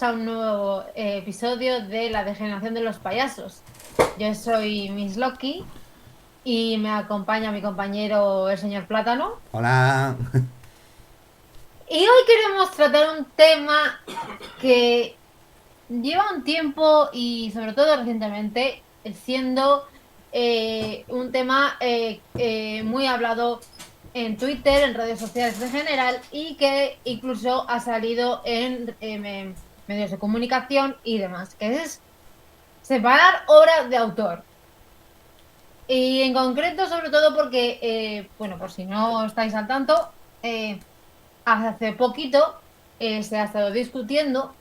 bienvenidos a un nuevo episodio de La Degeneración de los Payasos. Yo soy Miss Loki y me acompaña mi compañero el señor Plátano. Hola. Y hoy queremos tratar un tema que lleva un tiempo y sobre todo recientemente siendo un tema muy hablado en Twitter, en redes sociales en general y que incluso ha salido en medios de comunicación y demás, que es separar obra de autor. Y en concreto, sobre todo porque, bueno, por si no estáis al tanto, hace poquito se ha estado discutiendo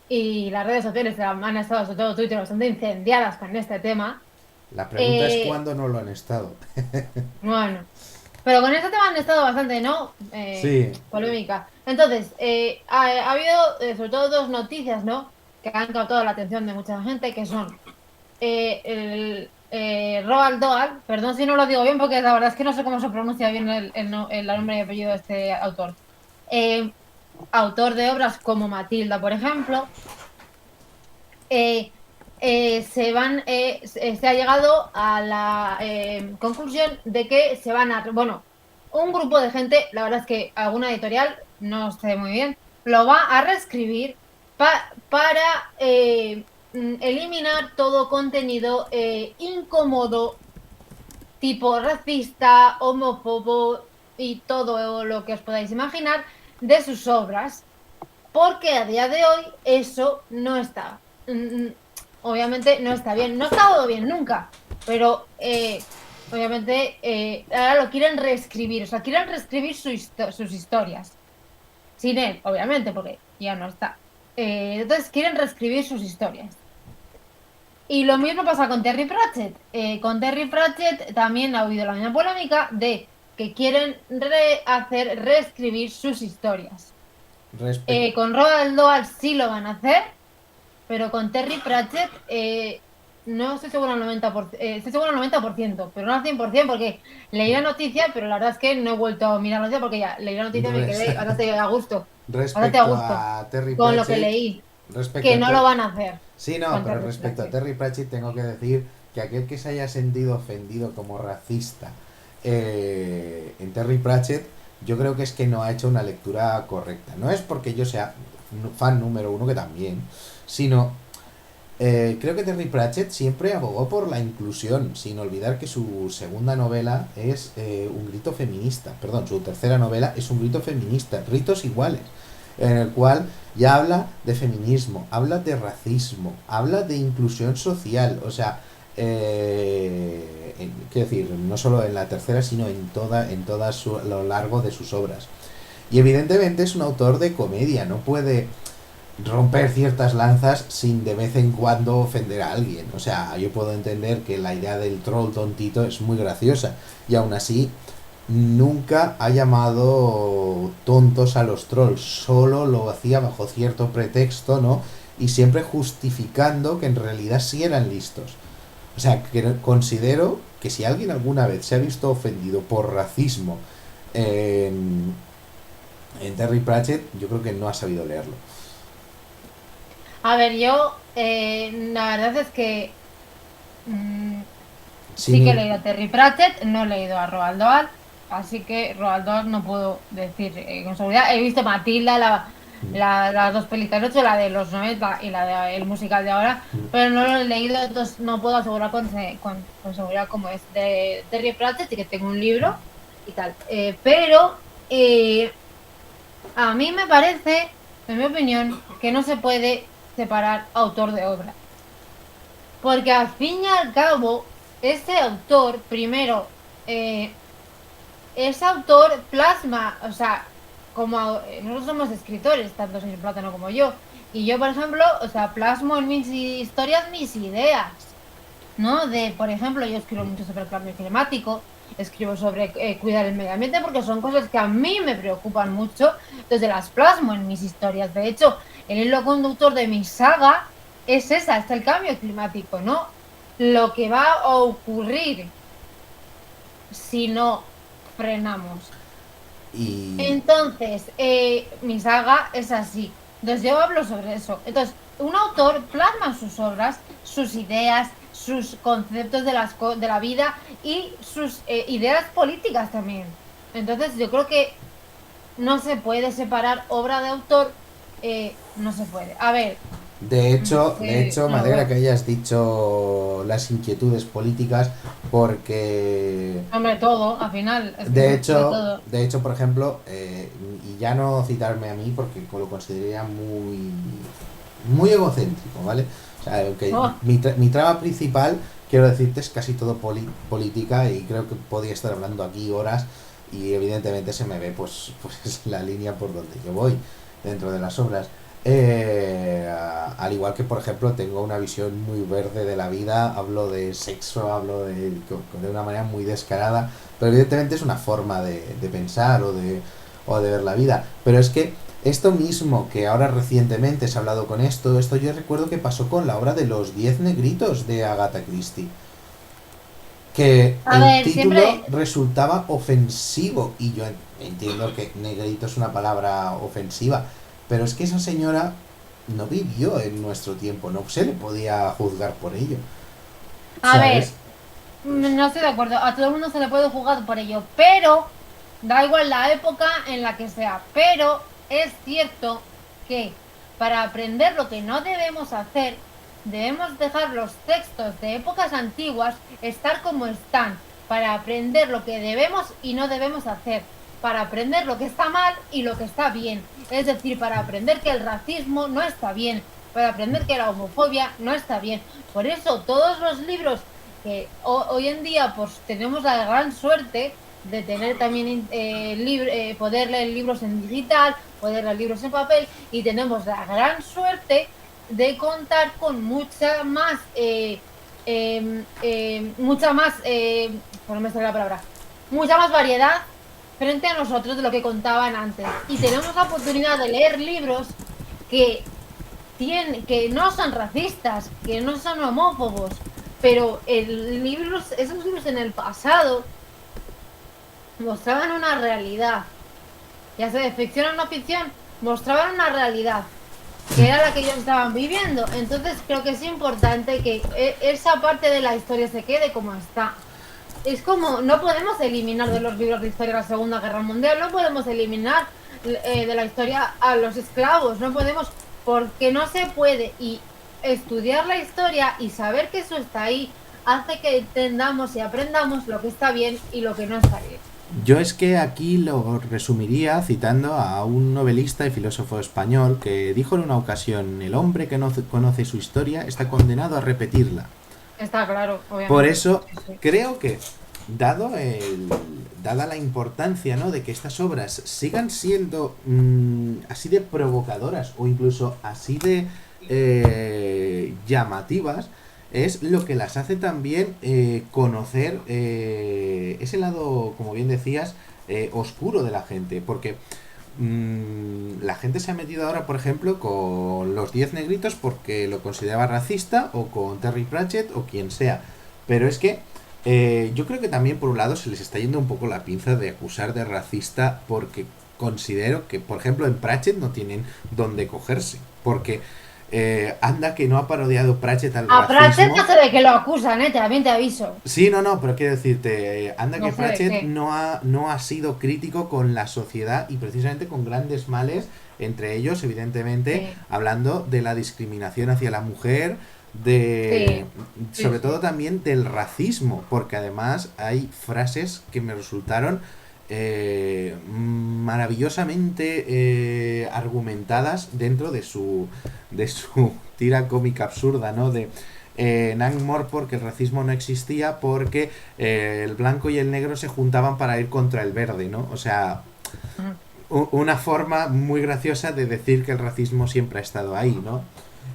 y las redes sociales han estado, sobre todo Twitter, bastante incendiadas con este tema. La pregunta es Eh, cuándo no lo han estado. bueno, pero con este tema han estado bastante, ¿no? Sí, Polémica. Entonces, ha habido sobre todo dos noticias, ¿no? Que han captado la atención de mucha gente, que son Roald Dahl, perdón si no lo digo bien, porque la verdad es que no sé cómo se pronuncia bien el nombre y apellido de este autor. Eh, Autor de obras como Matilda, por ejemplo. eh, se ha llegado a la conclusión de que se van a, bueno, un grupo de gente, la verdad es que alguna editorial, no sé muy bien, lo va a reescribir para eliminar todo contenido incómodo, tipo racista, homófobo y todo lo que os podáis imaginar de sus obras, porque a día de hoy eso no está. Obviamente no está bien. No ha estado bien nunca, pero obviamente ahora lo quieren reescribir. O sea, quieren reescribir sus historias. Sin él, obviamente, porque ya no está. Entonces quieren reescribir sus historias. Y lo mismo pasa con Terry Pratchett. Con Terry Pratchett también ha habido la misma polémica de que quieren reescribir sus historias. respecto. Con Roald Dahl sí lo van a hacer, pero con Terry Pratchett no estoy seguro al 90%, estoy seguro al 90%, pero no al 100% porque leí la noticia, pero la verdad es que no he vuelto a mirar la noticia porque ya leí la noticia y me quedé bastante a Respecto gusto a Terry con lo que Pratchett. leí, Respecto que a no lo van a hacer Sí, no, con pero Terry respecto a Pratchett. Terry Pratchett tengo que decir que aquel que se haya sentido ofendido como racista en Terry Pratchett, yo creo que es que no ha hecho una lectura correcta. No es porque yo sea fan número uno, que también, sino creo que Terry Pratchett siempre abogó por la inclusión, sin olvidar que su segunda novela es un grito feminista. Perdón, su tercera novela es un grito feminista, Ritos Iguales, en el cual ya habla de feminismo, habla de racismo, habla de inclusión social. O sea, quiero decir, no solo en la tercera, sino a lo largo de sus obras. Y evidentemente es un autor de comedia, no puede romper ciertas lanzas sin de vez en cuando ofender a alguien. O sea, yo puedo entender que la idea del troll tontito es muy graciosa y aún así nunca ha llamado tontos a los trolls, solo lo hacía bajo cierto pretexto, ¿no? Y siempre justificando que en realidad sí eran listos. O sea, que considero que si alguien alguna vez se ha visto ofendido por racismo en, en Terry Pratchett, yo creo que no ha sabido leerlo. A ver, yo la verdad es que sí que he Sin, leído a Terry Pratchett, no he leído a Roald Dahl, así que Roald Dahl no puedo decir con seguridad. He visto Matilda, las dos películas, de hecho, la de los 90 y la de el musical de ahora, pero no lo he leído, entonces no puedo asegurar con seguridad cómo es de Terry Pratchett y que tengo un libro y tal. Pero a mí me parece, en mi opinión, que no se puede separar autor de obra. Porque al fin y al cabo, ese autor, primero, eh, ese autor plasma, o sea, nosotros somos escritores, tanto señor Plátano como yo, y yo, por ejemplo, o sea, plasmo en mis historias mis ideas, ¿no? De, por ejemplo, yo escribo mucho sobre el cambio climático, escribo sobre cuidar el medio ambiente, porque son cosas que a mí me preocupan mucho, entonces las plasmo en mis historias. De hecho, el hilo conductor de mi saga es esa, es el cambio climático, ¿no? Lo que va a ocurrir si no frenamos. y Entonces, mi saga es así. Entonces yo hablo sobre eso. Entonces, un autor plasma sus obras, sus ideas, sus conceptos de la vida y sus ideas políticas también. Entonces yo creo que no se puede separar obra de autor, no se puede. A ver, De hecho, me lo alegra que veo. hayas dicho las inquietudes políticas porque Hombre, todo, al final, es que de todo. de hecho, por ejemplo, y ya no citarme a mí porque lo consideraría muy egocéntrico, ¿vale? O sea, aunque Oh, mi trama principal, quiero decirte, es casi todo política y creo que podría estar hablando aquí horas y evidentemente se me ve pues la línea por donde yo voy dentro de las obras. Al igual que, por ejemplo, tengo una visión muy verde de la vida, hablo de sexo, hablo de una manera muy descarada, pero evidentemente es una forma de pensar o de ver la vida. Pero es que esto mismo que ahora recientemente se ha hablado con esto yo recuerdo que pasó con la obra de Los 10 negritos de Agatha Christie, que a el ver, título siempre, resultaba ofensivo y yo entiendo que negrito es una palabra ofensiva, pero es que esa señora no vivió en nuestro tiempo, no se le podía juzgar por ello, a ver, ¿sabes? no estoy de acuerdo, a todo el mundo se le puede juzgar por ello, pero da igual la época en la que sea, pero es cierto que para aprender lo que no debemos hacer, debemos dejar los textos de épocas antiguas estar como están, para aprender lo que debemos y no debemos hacer, para aprender lo que está mal y lo que está bien, es decir, para aprender que el racismo no está bien, para aprender que la homofobia no está bien. Por eso todos los libros que hoy en día pues tenemos la gran suerte de tener también poder leer libros en digital, poder leer libros en papel y tenemos la gran suerte de contar con mucha más, no me sale la palabra, mucha más variedad frente a nosotros de lo que contaban antes. Y tenemos la oportunidad de leer libros que que no son racistas, que no son homófobos, pero esos libros en el pasado mostraban una realidad, ya sea de ficción o no ficción, mostraban una realidad que era la que ellos estaban viviendo. Entonces creo que es importante que esa parte de la historia se quede como está. Es como, no podemos eliminar de los libros de historia la Segunda Guerra Mundial, no podemos eliminar de la historia a los esclavos, no podemos, porque no se puede. Y estudiar la historia y saber que eso está ahí hace que entendamos y aprendamos lo que está bien y lo que no está bien. Yo es que aquí lo resumiría citando a un novelista y filósofo español que dijo en una ocasión: el hombre que no conoce su historia está condenado a repetirla. Está claro, Por obviamente. eso Sí, sí. creo que, dado dada la importancia, ¿no?, de que estas obras sigan siendo así de provocadoras o incluso así de llamativas, es lo que las hace también conocer ese lado, como bien decías, oscuro de la gente. Porque la gente se ha metido ahora, por ejemplo, con Los 10 negritos porque lo consideraba racista, o con Terry Pratchett o quien sea. Pero es que yo creo que también, por un lado, se les está yendo un poco la pinza de acusar de racista, porque considero que, por ejemplo, en Pratchett no tienen dónde cogerse. Porque anda que no ha parodiado Pratchett al A Pratchett no racismo. se ve que lo acusan, también te aviso. Sí, no, no, pero quiero decirte, anda que No se ve Pratchett qué. no ha sido crítico con la sociedad y precisamente con grandes males, entre ellos, evidentemente, Sí, hablando de la discriminación hacia la mujer, de sí, sí, sobre todo sí. también del racismo, porque además hay frases que me resultaron maravillosamente argumentadas dentro de su tira cómica absurda, ¿no? De Nang Mor porque el racismo no existía, porque el blanco y el negro se juntaban para ir contra el verde, ¿no? O sea, Ujú. una forma muy graciosa de decir que el racismo siempre ha estado ahí, ¿no?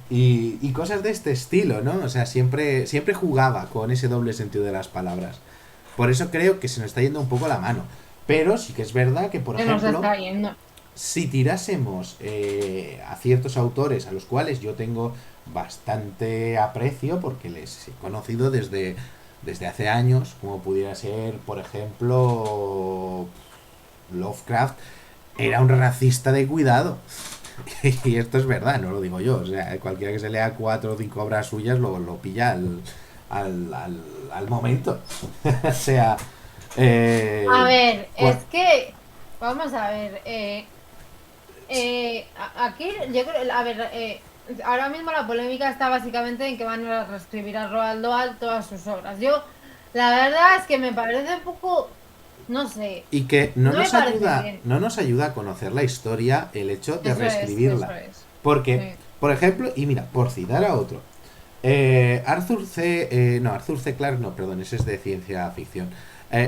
Y cosas de este estilo, ¿no? O sea, siempre jugaba con ese doble sentido de las palabras. Por eso creo que se nos está yendo un poco la mano. Pero sí que es verdad que, por Se nos ejemplo, está yendo. si tirásemos a ciertos autores a los cuales yo tengo bastante aprecio, porque les he conocido desde hace años, como pudiera ser, por ejemplo, Lovecraft, era un racista de cuidado. Y esto es verdad, no lo digo yo. O sea, cualquiera que se lea 4 o 5 obras suyas lo pilla al momento. O sea, A eh, ver, cua- es que, vamos a ver, aquí yo creo, a ver, ahora mismo la polémica está básicamente en que van a reescribir a Roald Dahl todas sus obras. Yo, la verdad es que me parece un poco, no sé, y que no me parece bien. no nos ayuda a conocer la historia el hecho de Eso reescribirla. es. Porque, Sí. por ejemplo, y mira, por citar a otro, Arthur C. Clarke, no, perdón, ese es de ciencia ficción.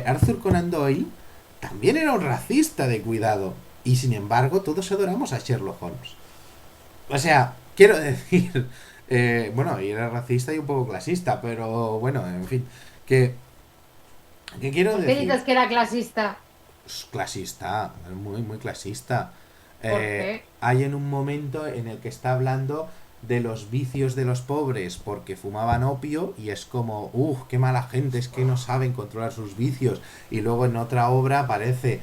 Arthur Conan Doyle también era un racista de cuidado. Y sin embargo, todos adoramos a Sherlock Holmes. O sea, quiero decir, bueno, y era racista y un poco clasista, pero bueno, en fin, que, que quiero ¿Por qué decir, dices que era clasista? es clasista, muy, muy clasista. ¿Por qué? Hay en un momento en el que está hablando de los vicios de los pobres porque fumaban opio y es como, qué mala gente, es que no saben controlar sus vicios. Y luego en otra obra aparece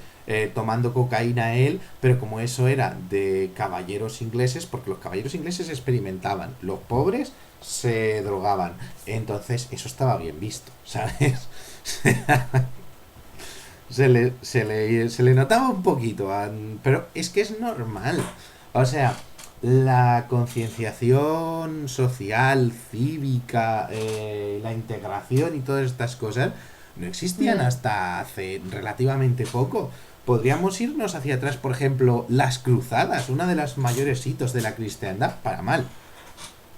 tomando cocaína él, pero como eso era de caballeros ingleses, porque los caballeros ingleses experimentaban, los pobres se drogaban. Entonces eso estaba bien visto, ¿sabes? Se le notaba un poquito, pero es que es normal. O sea, la concienciación social, cívica, la integración y todas estas cosas no existían Ya. hasta hace relativamente poco. Podríamos irnos hacia atrás, por ejemplo, las cruzadas, una de las mayores hitos de la cristiandad, para mal.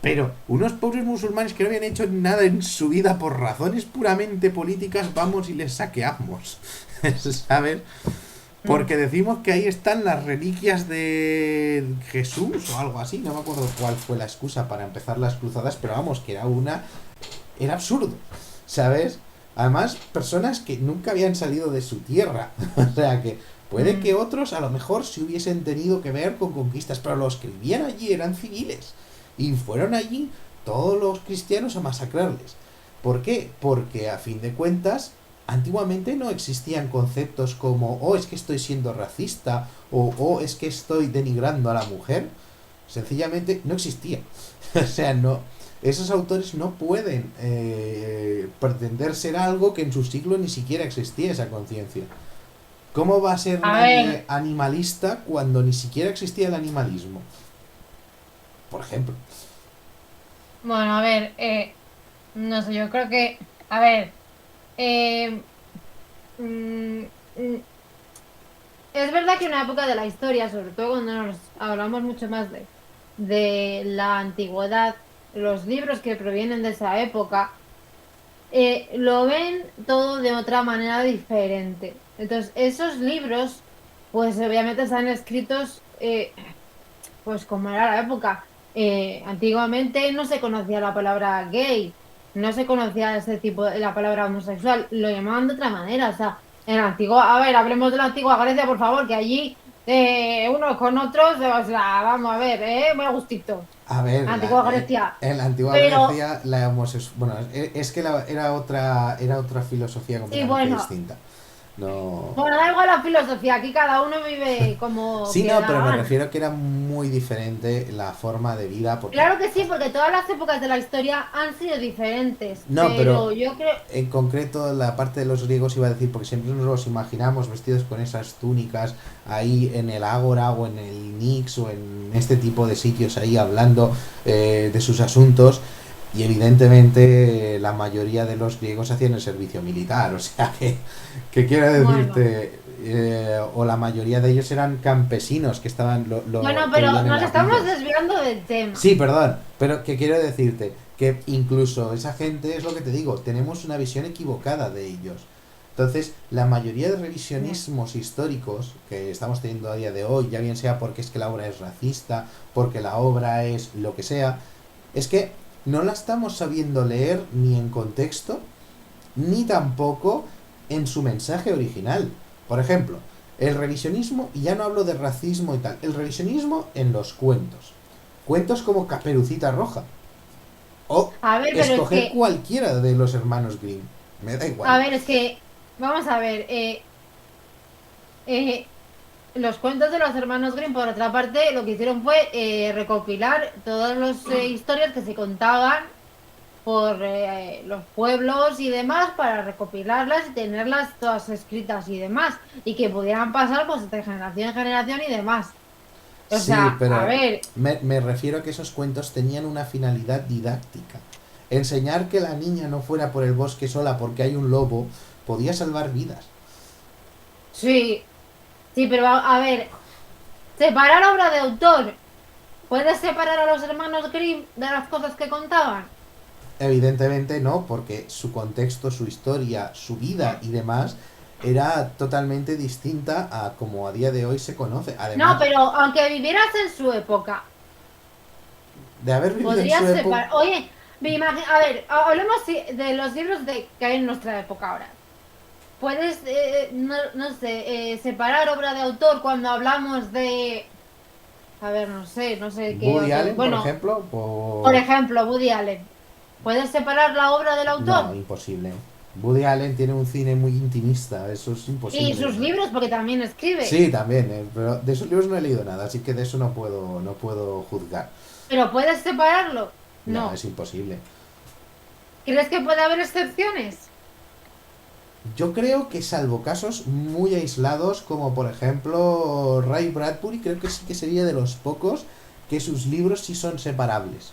Pero unos pobres musulmanes que no habían hecho nada en su vida por razones puramente políticas, vamos y les saqueamos. ¿Sabes? Mm. Porque decimos que ahí están las reliquias de Jesús o algo así. No me acuerdo cuál fue la excusa para empezar las cruzadas, pero vamos, que era una... Era absurdo, ¿sabes? Además, personas que nunca habían salido de su tierra. O sea que puede que Mm. otros a lo mejor sí hubiesen tenido que ver con conquistas, pero los que vivían allí eran civiles. Y fueron allí todos los cristianos a masacrarles. ¿Por qué? Porque a fin de cuentas, antiguamente no existían conceptos como, es que estoy siendo racista, o es que estoy denigrando a la mujer. Sencillamente no existía. O sea, no, esos autores no pueden pretender ser algo que en su siglo ni siquiera existía esa conciencia. ¿Cómo va a ser A ver, nadie animalista cuando ni siquiera existía el animalismo? Por ejemplo. bueno, a ver, no sé, yo creo que, a ver, eh, mm, mm, es verdad que una época de la historia, sobre todo cuando nos hablamos mucho más de la antigüedad, los libros que provienen de esa época, lo ven todo de otra manera diferente. Entonces, esos libros, pues obviamente están escritos, pues como era la época. Antiguamente no se conocía la palabra gay, no se conocía ese tipo de la palabra homosexual, lo llamaban de otra manera. O sea, en la antigua, a ver, hablemos de la antigua Grecia, por favor, que allí unos con otros, o sea, vamos a ver, muy a gustito. A ver, Antigua Grecia. en la antigua Pero, Grecia la homosexualidad... Bueno, es que era otra filosofía sí, completamente bueno, distinta. No... bueno, da igual la filosofía, aquí cada uno vive como Sí, quiere no, la pero me gana. refiero que era muy diferente la forma de vida porque... Claro que sí, porque todas las épocas de la historia han sido diferentes, No, pero pero yo creo, en concreto la parte de los griegos iba a decir, porque siempre nos los imaginamos vestidos con esas túnicas ahí en el Ágora o en el Nix o en este tipo de sitios ahí hablando de sus asuntos. Y evidentemente la mayoría de los griegos hacían el servicio militar, o sea que quiero bueno. decirte, o la mayoría de ellos eran campesinos que estaban Bueno, que pero vivían en nos las estamos villas. desviando del tema. Sí, perdón, pero que quiero decirte que incluso esa gente, es lo que te digo, tenemos una visión equivocada de ellos. Entonces, la mayoría de Bien. revisionismos históricos que estamos teniendo a día de hoy, ya bien sea porque es que la obra es racista, porque la obra es lo que sea, es que no la estamos sabiendo leer ni en contexto, ni tampoco en su mensaje original. Por ejemplo, el revisionismo, y ya no hablo de racismo y tal, el revisionismo en los cuentos. Cuentos como Caperucita Roja. O A ver, pero es escoger que, cualquiera de los hermanos Grimm. Me da igual. a ver, es que, vamos a ver, eh, los cuentos de los hermanos Grimm, por otra parte, lo que hicieron fue recopilar todas las historias que se contaban por los pueblos y demás para recopilarlas y tenerlas todas escritas y demás y que pudieran pasar pues de generación en generación y demás. O Sí, sea, a pero ver, me refiero a que esos cuentos tenían una finalidad didáctica. Enseñar que la niña no fuera por el bosque sola porque hay un lobo podía salvar vidas. sí, sí, pero a ver, separar obra de autor. ¿Puedes separar a los hermanos Grimm de las cosas que contaban? Evidentemente no, porque su contexto, su historia, su vida y demás era totalmente distinta a como a día de hoy se conoce. No, Además pero aunque vivieras en su época, de haber vivido en su podrías época, separar. Oye, a ver, hablemos de los libros que hay en nuestra época ahora. Puedes, no, no sé, separar obra de autor cuando hablamos de, a ver, no sé qué Woody otro. Allen, por Bueno, ejemplo, por por... ejemplo, Woody Allen. ¿Puedes separar la obra del No, autor? imposible. Woody Allen tiene un cine muy intimista, eso es Y imposible. sus libros, porque también escribe. Sí, también, pero de esos libros no he leído nada, así que de eso no puedo juzgar. Pero ¿puedes separarlo? No, es No. imposible. ¿Crees que puede haber excepciones? Yo creo que salvo casos muy aislados, como por ejemplo Ray Bradbury, creo que sí que sería de los pocos que sus libros sí son separables.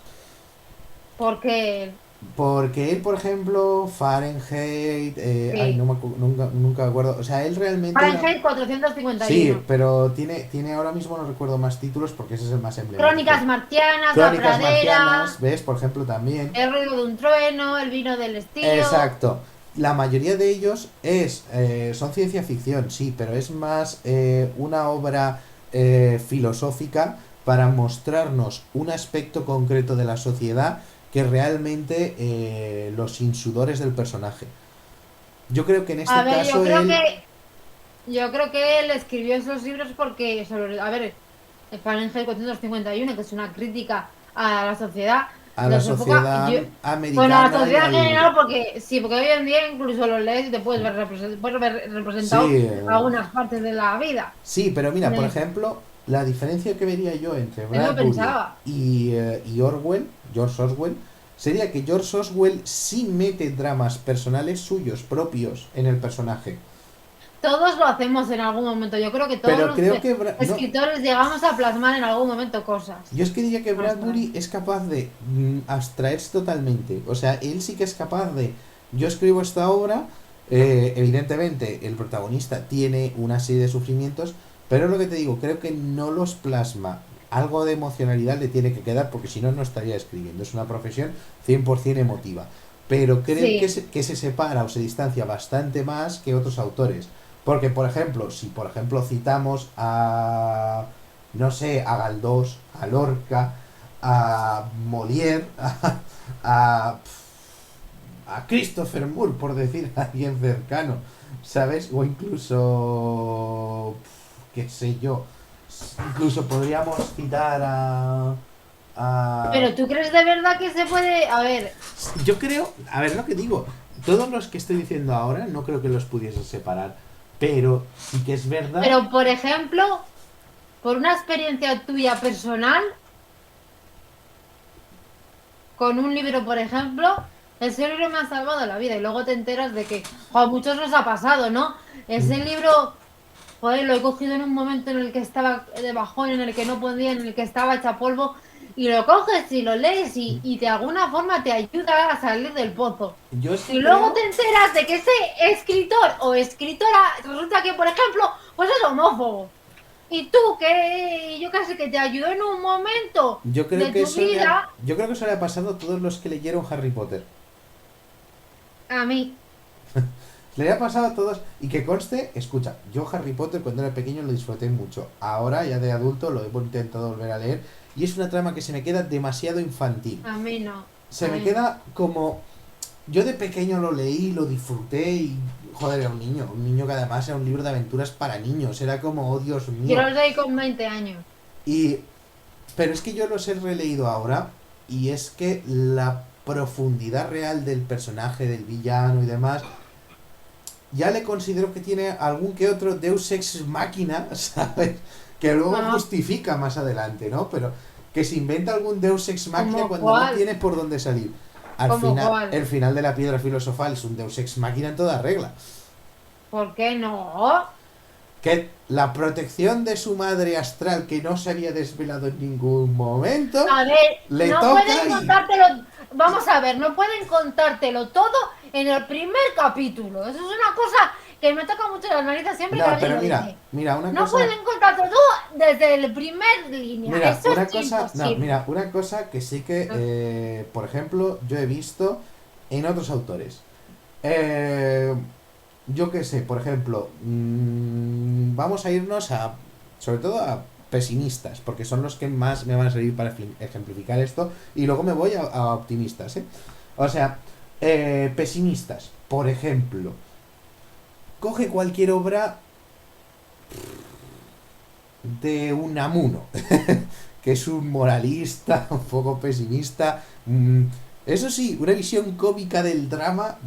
Porque, Porque él, por ejemplo, Fahrenheit, ay, sí. nunca me acuerdo, o sea, él realmente era... Fahrenheit 451. Sí, pero tiene ahora mismo no recuerdo más títulos porque ese es el más emblemático. Crónicas marcianas, La Crónicas marcianas, pradera, ¿ves? Por ejemplo, también. El ruido de un trueno, El vino del estío. Exacto. La mayoría de ellos son ciencia ficción, sí, pero es más una obra filosófica para mostrarnos un aspecto concreto de la sociedad que realmente los insudores del personaje. Yo creo que en A este ver, caso él yo creo que él escribió esos libros porque, a ver, Fahrenheit 451, que es una crítica a la sociedad a la de su época, sociedad bueno, a la americana y sociedad en al... general, porque sí, porque hoy en día incluso lo lees y te puedes ver representado Sí, en algunas partes de la vida. sí, pero mira, por Me- ejemplo, la diferencia que vería yo entre Eso Bradbury pensaba. y Orwell, George Orwell, sería que George Orwell sí mete dramas personales suyos, propios, en el personaje. Todos lo hacemos en algún momento. Yo creo que todos Pero los creo que... no, escritores llegamos a plasmar en algún momento cosas yo es que diría que nuestras. Bradbury es capaz de abstraerse totalmente. O sea, él sí que es capaz de... Yo escribo esta obra, evidentemente el protagonista tiene una serie de sufrimientos, pero lo que te digo, creo que no los plasma. Algo de emocionalidad le tiene que quedar porque si no, no estaría escribiendo. Es una profesión 100% emotiva. Pero creo Sí, que se separa o se distancia bastante más que otros autores. Porque, por ejemplo, si por ejemplo citamos a no sé, a Galdós, a Lorca, a Molière, a, a Christopher Moore, por decir a alguien cercano, ¿sabes? O incluso, qué sé yo, incluso podríamos citar a... pero ¿tú crees de verdad que se puede? A ver, Yo creo, a ver lo que digo, todos los que estoy diciendo ahora no creo que los pudiese separar, pero sí que es verdad. pero por ejemplo, por una experiencia tuya personal, con un libro, por ejemplo, ese libro me ha salvado la vida y luego te enteras de que a muchos nos ha pasado, ¿no? Ese libro, joder, lo he cogido en un momento en el que estaba de bajón, en el que no podía, en el que estaba hecha polvo, y lo coges y lo lees y de alguna forma te ayuda a salir del pozo. Yo es Y que luego creo... te enteras de que ese escritor o escritora resulta que, por ejemplo, pues es homófobo. Y tú, que yo casi que te ayudó en un momento Yo creo de que tu vida, yo creo que eso le ha pasado a todos los que leyeron Harry Potter. a mí. Le ha pasado a todos. Y que conste, escucha, yo Harry Potter cuando era pequeño lo disfruté mucho. Ahora, ya de adulto, lo he intentado volver a leer. Y es una trama que se me queda demasiado infantil. A mí no. Se A me mí no. queda como... Yo de pequeño lo leí, lo disfruté y... Joder, era un niño. Un niño que además era un libro de aventuras para niños. Era como, oh Dios Yo mío. lo leí con 20 años. Y... Pero es que yo los he releído ahora. Y es que la profundidad real del personaje, del villano y demás ya le considero que tiene algún que otro Deus Ex Máquina, ¿sabes? Que luego Ah, justifica más adelante, ¿no? Pero que se inventa algún Deus Ex Máquina ¿como cuando no cuál? tiene por dónde salir. Al ¿Como final, cuál? el final de la piedra filosofal es un Deus Ex Máquina en toda regla. ¿Por qué no? Que la protección de su madre astral, que no se había desvelado en ningún momento, A ver, le no toca pueden y... contártelo. Vamos a ver, no pueden contártelo todo en el primer capítulo. Eso es una cosa que me toca mucho la nariz siempre que No, alguien pero lo dice. mira, una No cosa... pueden contártelo todo desde el primer línea. Mira, Eso una es cosa, no, imposible. mira, una cosa que sí que, por ejemplo, yo he visto en otros autores. Eh, yo qué sé, por ejemplo, vamos a irnos a, sobre todo a pesimistas, porque son los que más me van a servir para ejemplificar esto, y luego me voy a optimistas, ¿eh? O sea, pesimistas, por ejemplo, coge cualquier obra de Unamuno, que es un moralista, un poco pesimista. Eso sí, una visión cómica del drama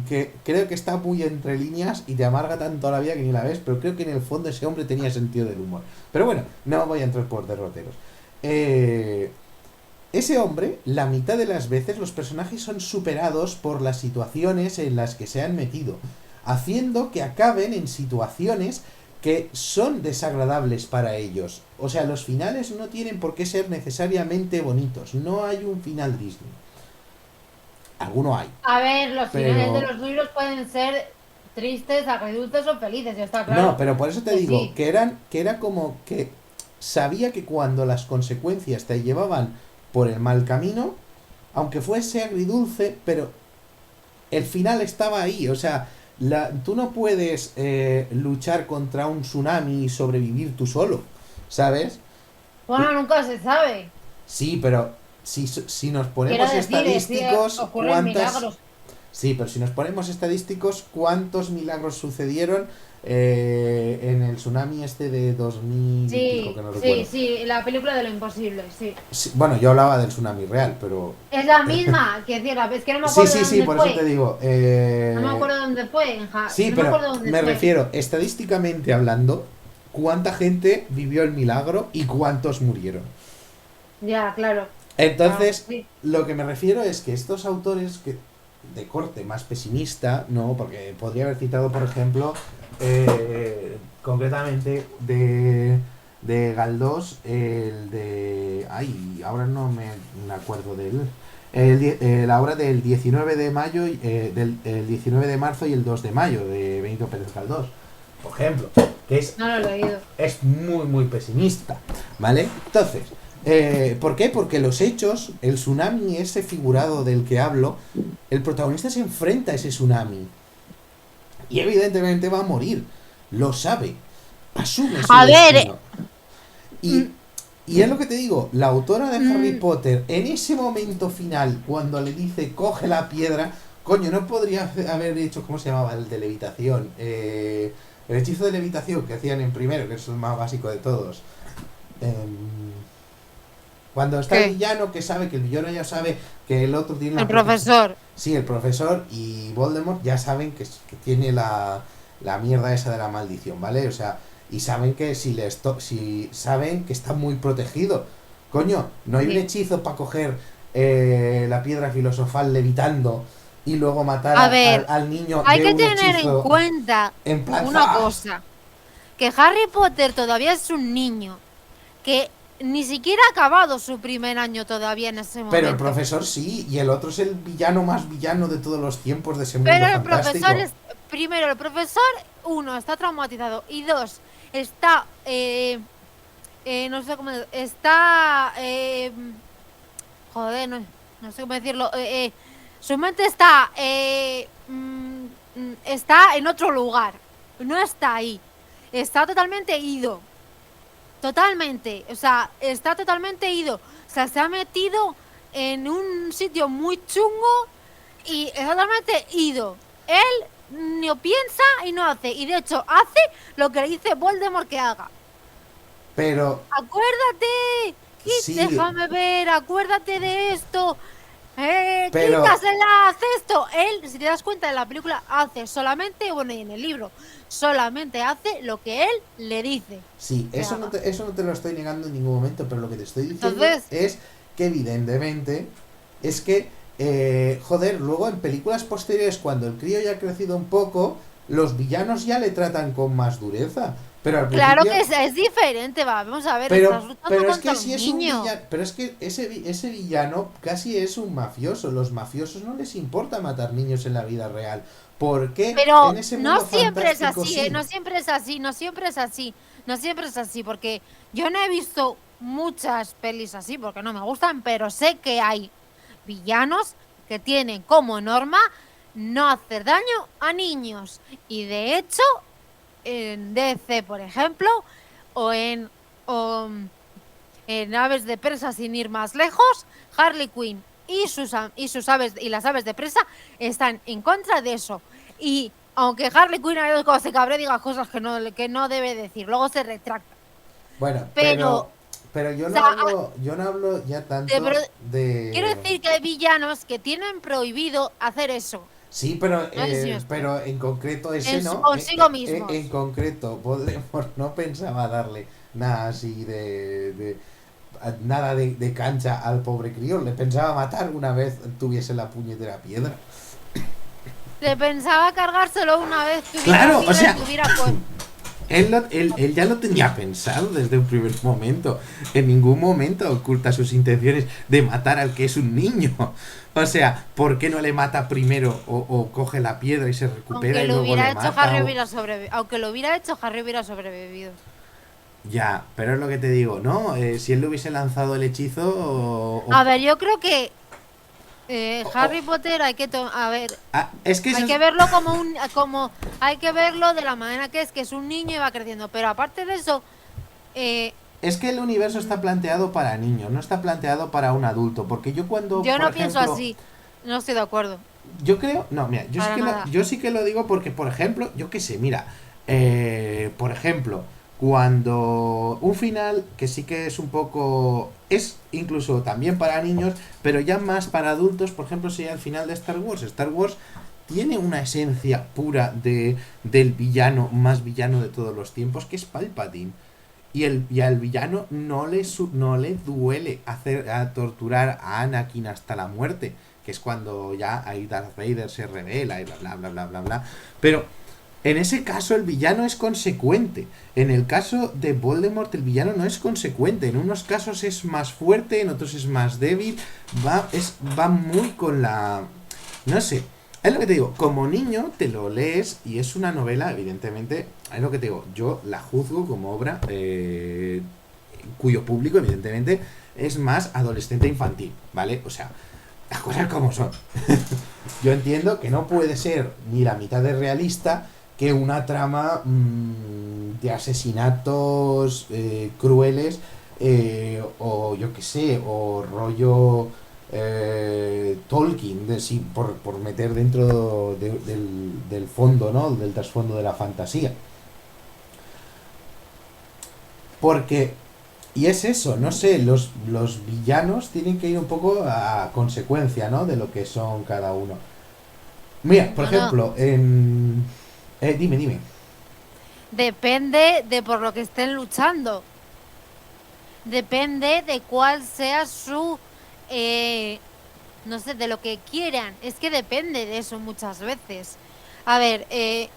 que creo que está muy entre líneas y te amarga tanto a la vida que ni la ves, pero creo que en el fondo ese hombre tenía sentido del humor. Pero bueno, no voy a entrar por derroteros. Ese hombre, la mitad de las veces los personajes son superados por las situaciones en las que se han metido, haciendo que acaben en situaciones que son desagradables para ellos. O sea, los finales no tienen por qué ser necesariamente bonitos. No hay un final Disney. Alguno hay, A ver, los finales de pero... los libros pueden ser tristes, agridulces o felices, ya está No, claro. pero por eso te Que digo, sí. que era como que sabía que cuando las consecuencias te llevaban por el mal camino, aunque fuese agridulce, pero el final estaba ahí. O sea, tú no puedes luchar contra un tsunami y sobrevivir tú solo, ¿sabes? Bueno, nunca se sabe. Sí, pero si nos Quiero ponemos decir, estadísticos, ocurren ¿cuántas? milagros. Sí, pero si nos ponemos estadísticos, ¿cuántos milagros sucedieron en el tsunami este de 2000 y pico, que Sí, no sí, recuerdo? sí, la película de lo imposible, sí. Sí, bueno, yo hablaba del tsunami real, pero... Es la misma, que decir, es que no me Sí, acuerdo sí, sí, dónde por eso te fue. digo. No me acuerdo dónde fue, Sí, no me pero acuerdo dónde me fue. refiero, estadísticamente hablando, ¿cuánta gente vivió el milagro y cuántos murieron? Ya, claro. Ah, Entonces, sí. lo que me refiero es que estos autores que de corte más pesimista, ¿no? Porque podría haber citado, por ejemplo, concretamente de Galdós, el de... Ay, ahora no me acuerdo de él. La obra del 19 de mayo, el 19 de marzo y el 2 de mayo de Benito Pérez Galdós, por ejemplo, que No lo he leído. es muy, muy pesimista, ¿vale? Entonces, ¿por qué? Porque los hechos, el tsunami ese figurado del que hablo, el protagonista se enfrenta a ese tsunami y evidentemente va a morir, lo sabe, asume su A ver, destino. Y, y es lo que te digo, la autora de Harry mm, Potter, en ese momento final, cuando le dice, coge la piedra, coño, no podría haber hecho, ¿cómo se llamaba? El de levitación. El hechizo de levitación que hacían en primero, que es el más básico de todos. Em, Cuando está el ¿qué? villano que sabe que el villano ya sabe que el otro tiene El la protección. profesor. Sí, el profesor y Voldemort ya saben que tiene la mierda esa de la maldición, ¿vale? O sea, y saben que si saben que está muy protegido. Coño, no hay un Sí. hechizo para coger la piedra filosofal levitando y luego matar A ver, al niño hay de que un tener en hechizo cuenta en plan una ¡zas! cosa, que Harry Potter todavía es un niño, que ni siquiera ha acabado su primer año todavía en ese Pero el momento. profesor sí, y el otro es el villano más villano de todos los tiempos de ese Pero mundo el profesor fantástico. es, primero, el profesor, uno, está traumatizado y dos, está, no sé cómo, está, joder, no sé cómo decirlo, su mente está, está en otro lugar, no está ahí, está totalmente ido. Totalmente, o sea, está totalmente ido. O sea, se ha metido en un sitio muy chungo y está totalmente ido. Él no piensa y no hace. Y de hecho, hace lo que le dice Voldemort que haga. Pero Acuérdate, sí, déjame ver, acuérdate de esto. Pero Kikas, él hace esto. Él, si te das cuenta en la película, hace solamente, bueno, y en el libro, solamente hace lo que él le dice sí, que haga. eso no te lo estoy negando en ningún momento, pero lo que te estoy diciendo Entonces, es que evidentemente es que, joder, luego en películas posteriores, cuando el crío ya ha crecido un poco, los villanos ya le tratan con más dureza. Pero al claro principio, que es diferente, va. Vamos a ver, estás luchando pero es que contra un si es un niño. villano, pero es que ese villano casi es un mafioso. Los mafiosos no les importa matar niños en la vida real. ¿Por qué Pero en ese no mundo siempre es fantástico así, ¿eh? sí? No siempre es así, no siempre es así, no siempre es así, porque yo no he visto muchas pelis así, porque no me gustan, pero sé que hay villanos que tienen como norma no hacer daño a niños. Y de hecho, en DC, por ejemplo, o en, o en Aves de Presa, sin ir más lejos, Harley Quinn y sus aves y las aves de presa están en contra de eso. Y aunque Harley Quinn a veces cuando se cabre diga cosas que no debe decir, luego se retracta. Bueno, Pero, o pero sea, yo no hablo ya pero tanto quiero de. decir que hay villanos que tienen prohibido hacer eso. Sí, No sé si me explico. pero en concreto ese no. Consigo En mismos. concreto, Voldemort no pensaba darle nada así nada de cancha al pobre crío. Le pensaba matar una vez tuviese la puñetera piedra. Se pensaba cargárselo una vez tuviera Claro, o piedra y sea, tuviera fuerza. él ya lo tenía pensado desde un primer momento. En ningún momento oculta sus intenciones de matar al que es un niño. O sea, ¿por qué no le mata primero o coge la piedra y se recupera Aunque y lo luego le hubiera hecho, mata? Harry O... hubiera sobrevivido. Aunque lo hubiera hecho, Harry hubiera sobrevivido. Ya, pero es lo que te digo, ¿no? Si él le hubiese lanzado el hechizo A ver, yo creo que o- Harry Potter hay que a ver, es que eso hay es... que verlo como hay que verlo de la manera que es un niño y va creciendo. Pero aparte de eso, eh, Es que el universo está mm, planteado para niños, no está planteado para un adulto. Porque yo cuando, yo por no pienso ejemplo, así. No estoy de acuerdo. yo creo, no, mira, Para nada. yo sí que lo digo porque, por ejemplo, yo qué sé, mira, por ejemplo, cuando un final que sí que es un poco, es incluso también para niños, pero ya más para adultos, por ejemplo, sería el final de Star Wars. Star Wars tiene una esencia pura del villano más villano de todos los tiempos, que es Palpatine. Y al villano no le duele a torturar a Anakin hasta la muerte, que es cuando ya ahí Darth Vader se revela y bla bla bla bla bla bla. Pero en ese caso el villano es consecuente. En el caso de Voldemort el villano no es consecuente. En unos casos es más fuerte, en otros es más débil. Va muy con la... No sé. Es lo que te digo, como niño te lo lees y es una novela, evidentemente, es lo que te digo, yo la juzgo como obra cuyo público, evidentemente, es más adolescente e infantil, ¿vale? O sea, las cosas como son. Yo entiendo que no puede ser ni la mitad de realista que una trama de asesinatos crueles o yo que sé, o rollo Tolkien, sí, por meter dentro del fondo, ¿no? Del trasfondo de la fantasía. Porque, y es eso, no sé, los villanos tienen que ir un poco a consecuencia, ¿no? De lo que son cada uno. Mira, por No, no. ejemplo, dime, dime. Depende de por lo que estén luchando. Depende de cuál sea su, eh, no sé, de lo que quieran. Es que depende de eso muchas veces. A ver,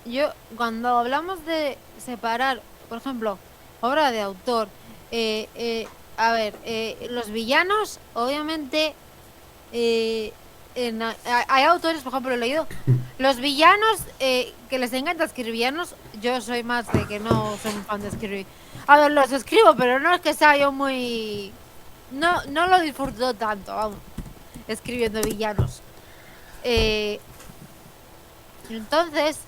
yo cuando hablamos de separar, por ejemplo, obra de autor, a ver, los villanos, obviamente, hay autores, por ejemplo, he leído, los villanos que les encanta escribir villanos, yo soy más de que no soy muy fan de escribir. A ver, los escribo, pero no es que sea yo muy... No, no lo disfruto tanto, vamos, escribiendo villanos. Eh, entonces,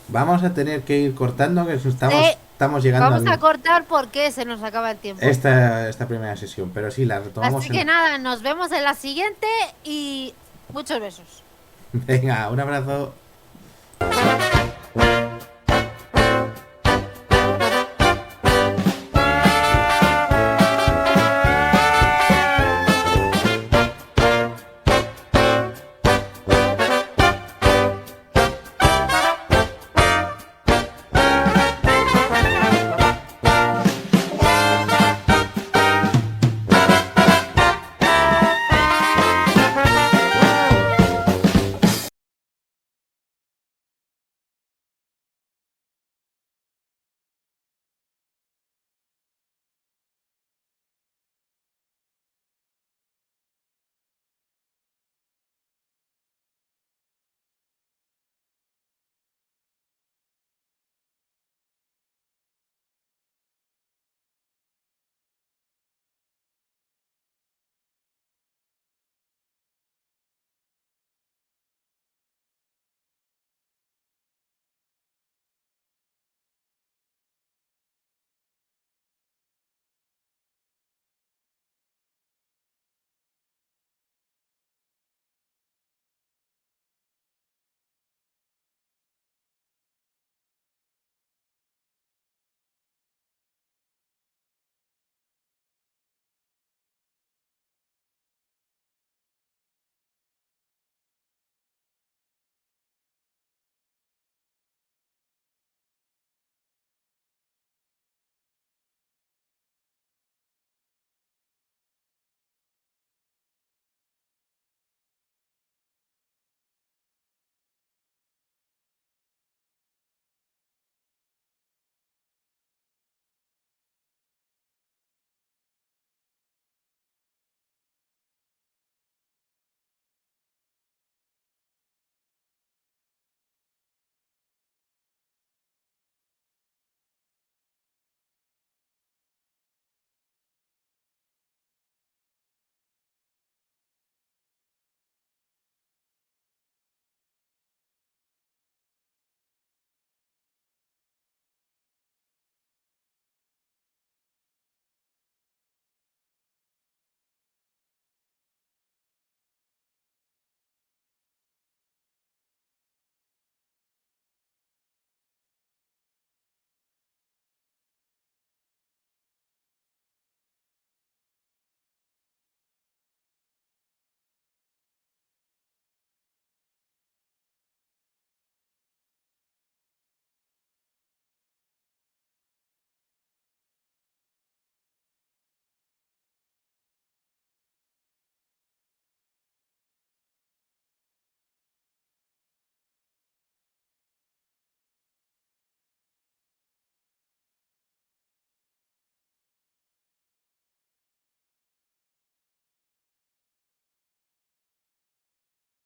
Vamos a tener que ir cortando, que eh, estamos llegando vamos a al cortar porque se nos acaba el tiempo. esta primera sesión, pero sí, la retomamos Así que en... nada, nos vemos en la siguiente y muchos besos. Venga, un abrazo.